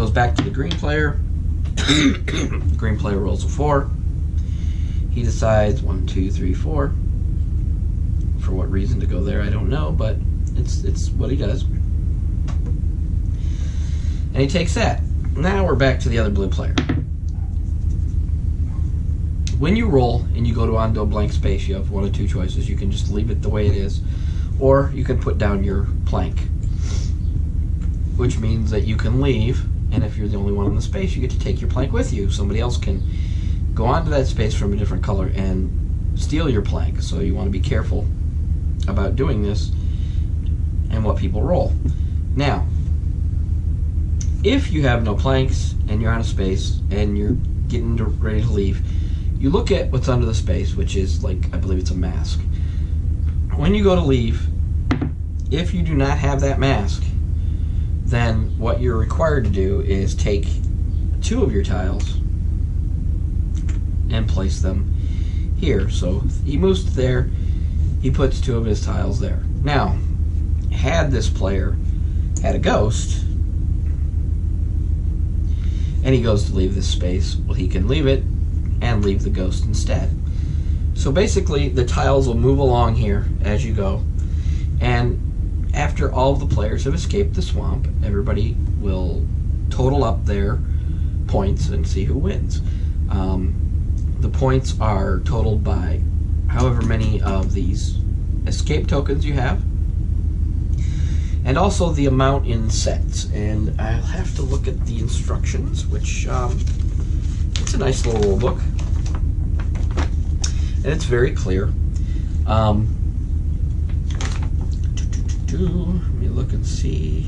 Goes back to the green player. Green player rolls a 4. He decides 1, 2, 3, 4. For what reason to go there, I don't know, but it's what he does. And he takes that. Now we're back to the other blue player. When you roll and you go onto a blank space, you have one of two choices. You can just leave it the way it is, or you can put down your plank, which means that you can leave, and if you're the only one in the space, you get to take your plank with you. Somebody else can go onto that space from a different color and steal your plank. So you want to be careful about doing this and what people roll. Now, if you have no planks and you're on a space and you're getting ready to leave, you look at what's under the space, which is, like, I believe it's a mask. When you go to leave, if you do not have that mask, then what you're required to do is take 2 of your tiles and place them here. So he moves there, he puts 2 of his tiles there. Now, had this player had a ghost, and he goes to leave this space, well, he can leave it and leave the ghost instead. So basically, the tiles will move along here as you go, and after all of the players have escaped the swamp, everybody will total up their points and see who wins. The points are totaled by however many of these escape tokens you have, and also the amount in sets. And I'll have to look at the instructions, which it's a nice little rule book, and it's very clear. Let me look and see.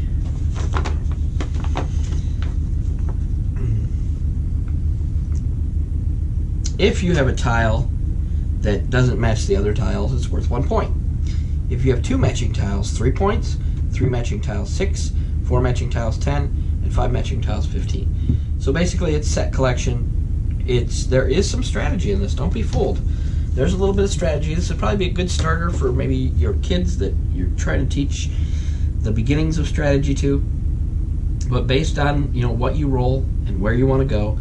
If you have a tile that doesn't match the other tiles, it's worth 1 point. If you have 2 matching tiles, 3 points. 3 matching tiles, 6. 4 matching tiles, 10. And 5 matching tiles, 15. So basically, it's set collection. There is some strategy in this. Don't be fooled. There's a little bit of strategy. This would probably be a good starter for maybe your kids that you're trying to teach the beginnings of strategy to. But based on what you roll and where you want to go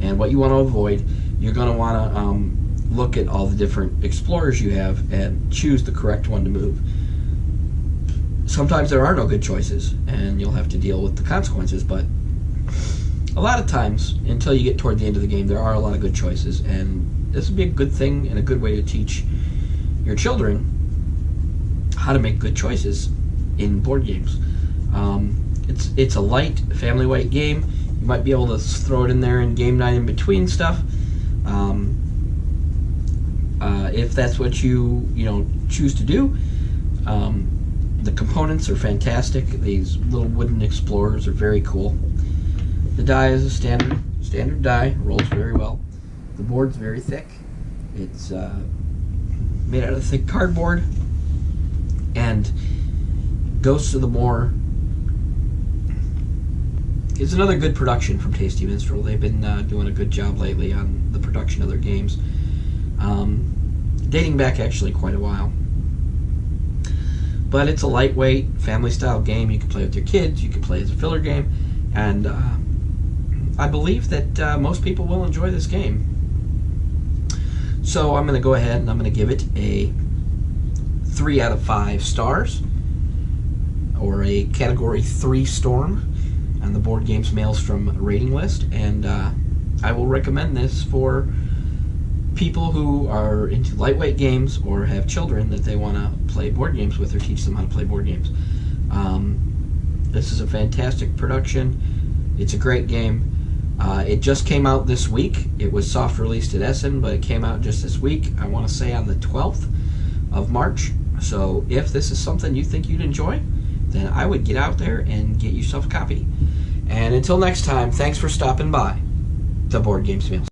and what you want to avoid, you're going to want to look at all the different explorers you have and choose the correct one to move. Sometimes there are no good choices, and you'll have to deal with the consequences, but a lot of times, until you get toward the end of the game, there are a lot of good choices, and this would be a good thing and a good way to teach your children how to make good choices in board games. It's a light, family-weight game. You might be able to throw it in there in game night in between stuff. If that's what you choose to do. The components are fantastic. These little wooden explorers are very cool. The die is a standard die, rolls very well. The board's very thick. It's made out of thick cardboard. And Ghosts of the Moor is another good production from Tasty Minstrel. They've been doing a good job lately on the production of their games, dating back actually quite a while. But it's a lightweight, family-style game. You can play with your kids. You can play as a filler game. And I believe that most people will enjoy this game. So I'm going to go ahead and I'm going to give it a 3 out of 5 stars, or a Category 3 Storm on the Board Games Maelstrom rating list. And I will recommend this for people who are into lightweight games or have children that they want to play board games with or teach them how to play board games. This is a fantastic production. It's a great game. It just came out this week. It was soft released at Essen, but it came out just this week. I want to say on the 12th of March. So if this is something you think you'd enjoy, then I would get out there and get yourself a copy. And until next time, thanks for stopping by the Board Games Maelstrom.